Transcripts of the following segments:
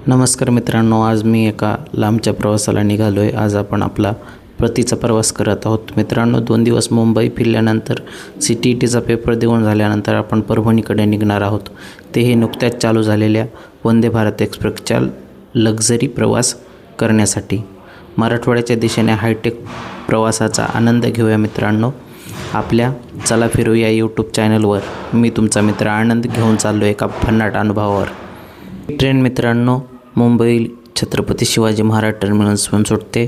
नमस्कार मित्रांनो, आज मी एका लांबच्या प्रवासाला निघालो आहे। आज आपण आपला परतीचा प्रवास करत आहोत। मित्रांनो, 2 दिवस मुंबई फिरल्यानंतर CTETचा पेपर देऊन झाल्यानंतर आपण परभणीकडे निघणार आहोत। तेही नुकत्याच चालू झालेल्या वंदे भारत एक्सप्रेसच्या लक्झरी प्रवास करण्यासाठी। मराठवाड्याच्या दिशेने हायटेक प्रवासाचा आनंद घेऊया मित्रांनो। आपल्या चला फिरूया यूट्यूब चॅनलवर मी तुमचा मित्र आनंद घेऊन चाललो एका भन्नाट अनुभवावर। ट्रेन मित्रांनो मुंबई छत्रपती शिवाजी महाराज टर्मिनसहून सुटते।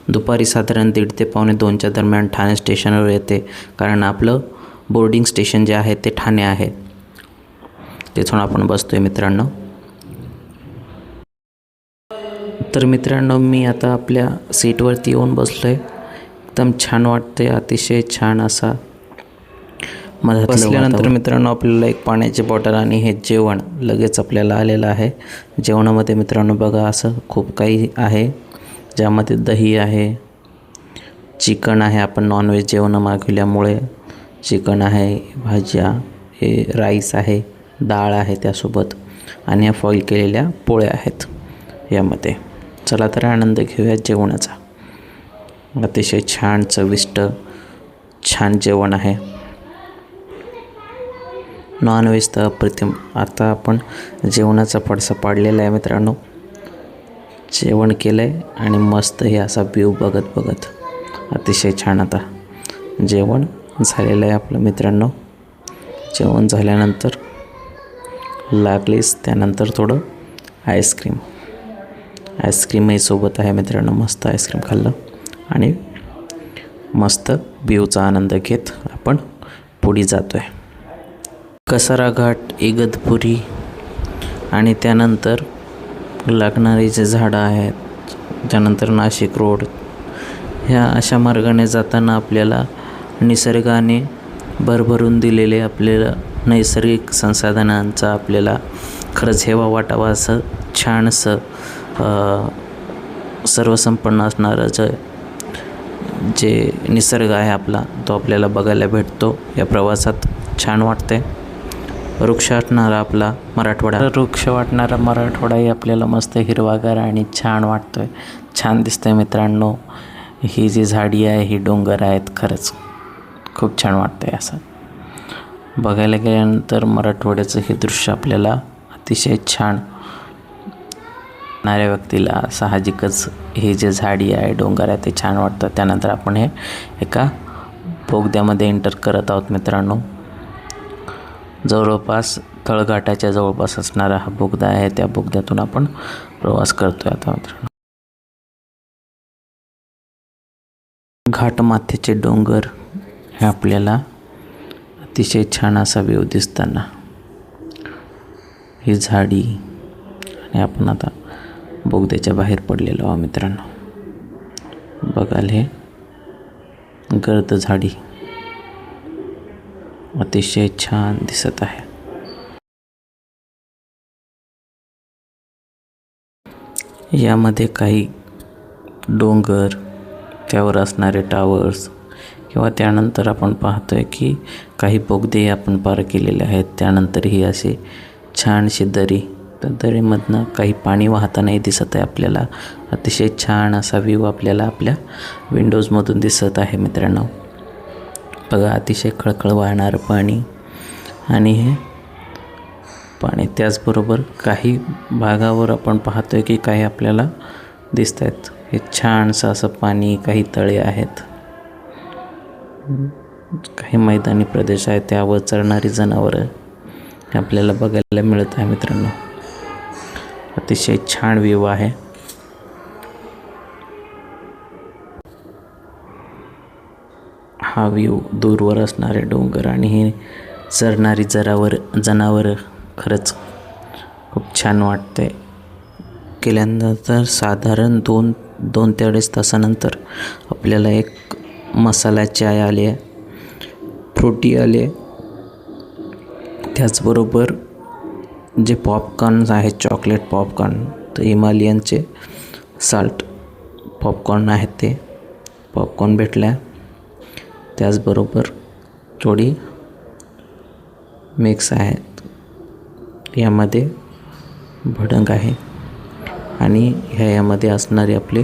दुपारी साधारण 1:30 ते 1:45च्या दरम्यान ठाणे स्टेशनवर येते, कारण आपलं बोर्डिंग स्टेशन जे आहे ते ठाणे आहे। तिथून आपण बसतोय मित्रांनो। तर मित्रांनो, मी आता आपल्या सीटवरती येऊन बसलोय। एकदम छान वाटते, अतिशय छान असा बसल्यानंतर मित्रांनो आपल्याला एक पाण्याची बॉटल आणि हे जेवण लगेच आपल्याला आलेलं आहे। जेवणामध्ये मित्रांनो बघा असं खूप काही आहे, ज्यामध्ये दही आहे, चिकन आहे, आपण नॉनव्हेज जेवण मागवल्यामुळे चिकन आहे, भाज्या, हे राईस आहे, डाळ आहे त्यासोबत, आणि या फॉईल केलेल्या पोळ्या आहेत यामध्ये। चला तर आनंद घेऊया जेवणाचा। अतिशय छान चविष्ट छान जेवण आहे। नॉनव्हेज तर अप्रतिम। आता आपण जेवणाचा पडसा पाडलेला आहे मित्रांनो। जेवण केलं आहे आणि मस्त हे असा व्ह्यू बघत बघत अतिशय छान आता जेवण झालेलं आहे आपलं मित्रांनो। जेवण झाल्यानंतर लागलीच त्यानंतर थोडं आईस्क्रीमही सोबत आहे मित्रांनो। मस्त आईस्क्रीम खाल्लं आणि मस्त व्ह्यूचा आनंद घेत आपण पुढे जातो आहे। कसारा घाट, इगतपुरी आणि त्यानंतर लागणारी जे झाडं आहेत, त्यानंतर नाशिक रोड, ह्या अशा मार्गाने जाताना आपल्याला निसर्गाने भरभरून दिलेले आपल्याला नैसर्गिक संसाधनांचा आपल्याला खरंच हेवा वाटावा असं छान असं सर्वसंपन्न असणारं जे निसर्ग आहे आपला, तो आपल्याला बघायला भेटतो या प्रवासात। छान वाटते। वृक्ष वाटणारा मराठवाडाही आपल्याला मस्त हिरवागार आणि छान वाटतोय, छान दिसतंय मित्रांनो। ही जी झाडी आहे, ही डोंगर आहेत, खरंच खूप छान वाटतंय असं बघायला गेल्यानंतर। मराठवाड्याचं हे दृश्य आपल्याला अतिशय छान येणाऱ्या व्यक्तीला साहजिकच हे जे झाडी आहे, डोंगर आहे, ते छान वाटतं। त्यानंतर आपण हे एका बोगद्यामध्ये एंटर करत आहोत मित्रांनो। जवळपास तळघाटाच्या जवळपास असणारा हा बोगदा आहे, त्या बोगद्यातून आपण प्रवास करतोय आता मित्रांनो। घाटमाथ्याचे डोंगर हे आपल्याला अतिशय छान असा व्ह्यू दिसताना, ही झाडी, आणि आपण आता बोगद्याच्या बाहेर पडलेलो आहोत मित्रांनो। बघाल हे गर्द झाडी अतिशय छान दिसत आहे। यामध्ये काही डोंगर, त्यावर असणारे टावर्स, किंवा त्यानंतर आपण पाहतोय की काही बोगदे आपण पार केलेले आहेत। त्यानंतर ही असे छानशी दरी, तर दरीमधनं काही पाणी वाहतानाही दिसत आहे आपल्याला। अतिशय छान असा व्ह्यू आपल्याला आपल्या विंडोजमधून दिसत आहे मित्रांनो। बघा अतिशय खळखळ वाहणारं पाणी, आणि हे पाणी त्याचबरोबर काही भागावर आपण पाहतोय की काही आपल्याला दिसत आहेत हे छानसं असं पाणी। काही तळे आहेत, काही मैदानी प्रदेश आहेत, त्यावर चरणारी जनावरं हे आपल्याला बघायला मिळत आहे मित्रांनो। अतिशय छान व्ह्यू आहे। हा व्ह्यू, दूरवर असणारे डोंगर आणि हे चरणारी जनावरं खरंच खूप छान वाटते। केल्यानंतर साधारण 2 ते 2.5 तासानंतर आपल्याला एक मसाला चाय आली आहे, फ्रुटी आली आहे, त्याचबरोबर जे पॉपकॉर्न आहेत, चॉकलेट पॉपकॉर्न, तर हिमालयनचे साल्ट पॉपकॉर्न आहेत, ते पॉपकॉर्न भेटल्या। त्याचबरोबर थोडी मिक्स आहेत, यामध्ये भडंग आहे, आणि यामध्ये असणारे आपले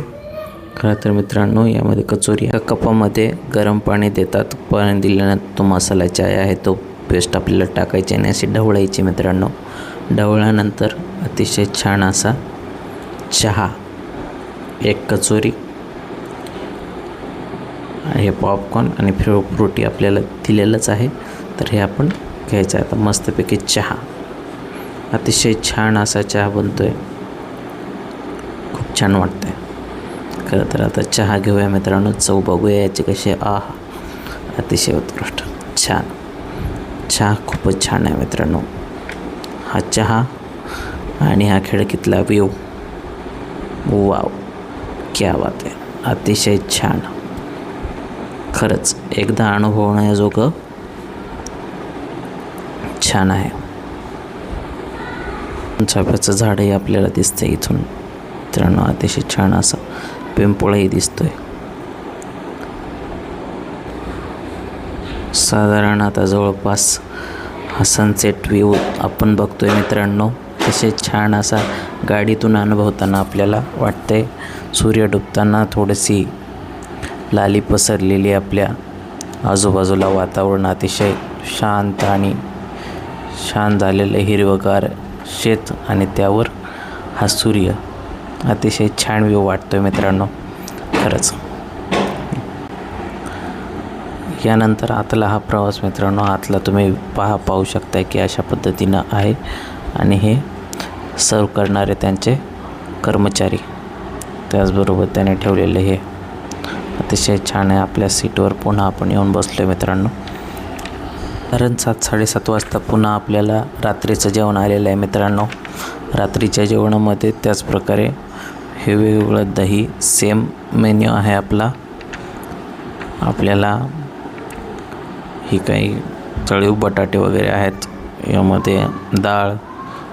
खरं तर मित्रांनो यामध्ये कचोरी कपामध्ये गरम पाणी देतात. पाणी दिल्यानंतर तो मसाला चाय आहे तो पेस्ट आपल्याला टाकायची आणि अशी ढवळायची मित्रांनो. ढवळल्यानंतर अतिशय छान असा चहा, एक कचोरी, हे पॉपकॉर्न आणि फ्रुटी आपल्याला दिलेलंच आहे. तर हे आपण घ्यायचं आहे. आता मस्तपैकी चहा, अतिशय छान असा चहा बनतो आहे. खूप छान वाटतं आहे खरं तर. आता चहा घेऊया मित्रांनो, चव बघूया याची कशी. अतिशय उत्कृष्ट छान चहा, खूपच छान आहे मित्रांनो हा चहा. आणि हा खिडकीतला व्ह्यू, वाव क्या बात आहे, अतिशय छान. खरंच एकदा अनुभवण्याजोगं छान आहे. चाफ्याचं झाडही आपल्याला दिसतं इथून मित्रांनो. अतिशय छान असा पिंपळही दिसतोय. साधारण आता जवळपास हा सनसेट व्ह्यू आपण बघतोय मित्रांनो. अतिशय छान असा गाडीतून अनुभवताना आपल्याला वाटतंय. सूर्य डुबताना थोडीशी लाली पसरलेली आपल्या आजूबाजूला वातावरण अतिशय शांत आणि शांत झालेलं हिरवगार शेत आणि त्यावर हा सूर्य, अतिशय छान व्ह्यू वाटतोय मित्रांनो खरंच. यानंतर आतला हा प्रवास मित्रांनो, आतला तुम्ही पाहू शकता की अशा पद्धतीनं आहे. आणि हे सर्व करणारे त्यांचे कर्मचारी, त्याचबरोबर त्याने ठेवलेले हे अतिशय छान आहे. आपल्या सीटवर पुन्हा आपण येऊन बसलो मित्रांनो. कारण 7-7:30 वाजता पुन्हा आपल्याला रात्रीचं जेवण आलेलं आहे मित्रांनो. रात्रीच्या जेवणामध्ये त्याचप्रकारे हे वेगवेगळं दही, सेम मेन्यू आहे आपला. आपल्याला ही काही तळीव बटाटे वगैरे आहेत. यामध्ये डाळ,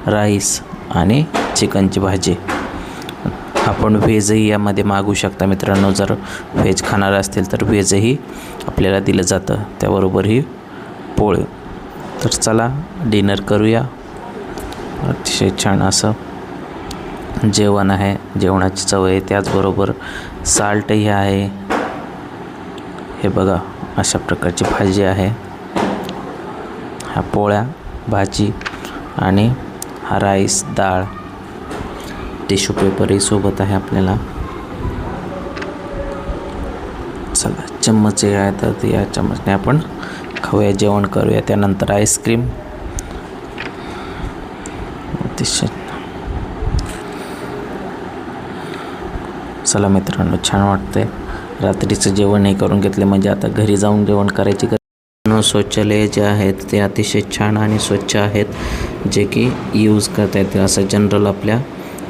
राईस आणि चिकनची भाजी. आपण व्हेजही यामध्ये मागू शकता मित्रांनो. जर व्हेज खाणार असतील तर व्हेजही आपल्याला दिलं जातं, त्याबरोबरही पोळे. तर चला डिनर करूया. अतिशय छान असं जेवण आहे, जेवणाची चव आहे. त्याचबरोबर साल्टही आहे. हे बघा अशा प्रकारची भाजी आहे. ह्या पोळ्या, भाजी आणि हा राईस, डाळ, टिश्यू पेपरही सोबत आहे आपल्याला. चला चम्मचही आहे तर या चम्मचने आपण खाऊया, जेवण करूया. त्यानंतर आईस्क्रीम. अतिशय चला मित्रांनो, छान वाटतंय. रात्रीचं जेवणही करून घेतले म्हणजे आता घरी जाऊन जेवण करायची गरज. शौचालय जे आहेत ते अतिशय छान आणि स्वच्छ आहेत, जे की यूज करता येते. असं जनरल आपल्या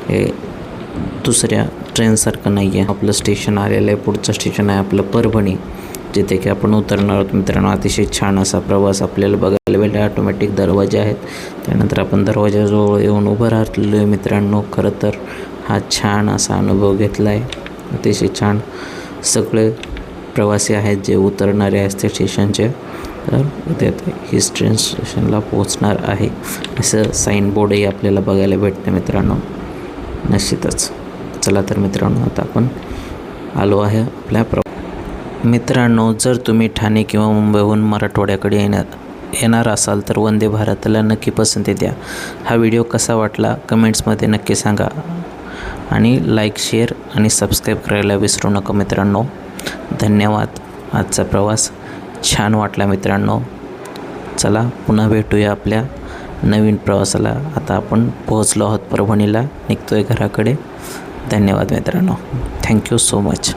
हे दुसऱ्या ट्रेनसारखं नाही आहे. आपलं स्टेशन आलेलं आहे. पुढचं स्टेशन आहे आपलं परभणी, जिथे की आपण उतरणार आहोत मित्रांनो. अतिशय छान असा प्रवास आपल्याला बघायला भेटला. ऑटोमॅटिक दरवाजे आहेत. त्यानंतर आपण दरवाजाजवळ येऊन उभं राहिलेलो आहे मित्रांनो. खरं तर हा छान असा अनुभव घेतला आहे. अतिशय छान सगळे प्रवासी आहेत जे उतरणारे आहेत त्या स्टेशनचे. तर उद्या ही ट्रेन स्टेशनला पोहोचणार आहे असं साईन बोर्डही आपल्याला बघायला भेटतं मित्रांनो. निश्चितच. चला तर मित्रांनो, आता आपण आलो आहे आपल्या मित्रांनो, जर तुम्ही ठाणे किंवा मुंबईहून मराठवाड्याकडे येणार असाल तर वंदे भारतला नक्की पसंती द्या. हा व्हिडिओ कसा वाटला कमेंट्समध्ये नक्की सांगा. आणि लाईक, शेअर आणि सबस्क्राईब करायला विसरू नका मित्रांनो. धन्यवाद. आजचा प्रवास छान वाटला मित्रांनो. चला पुन्हा भेटूया आपल्या नवीन प्रवासाला. आता आपण पोहोचलो आहोत परभणीला, निघतोय घराकडे. धन्यवाद मित्रांनो. Thank you so much.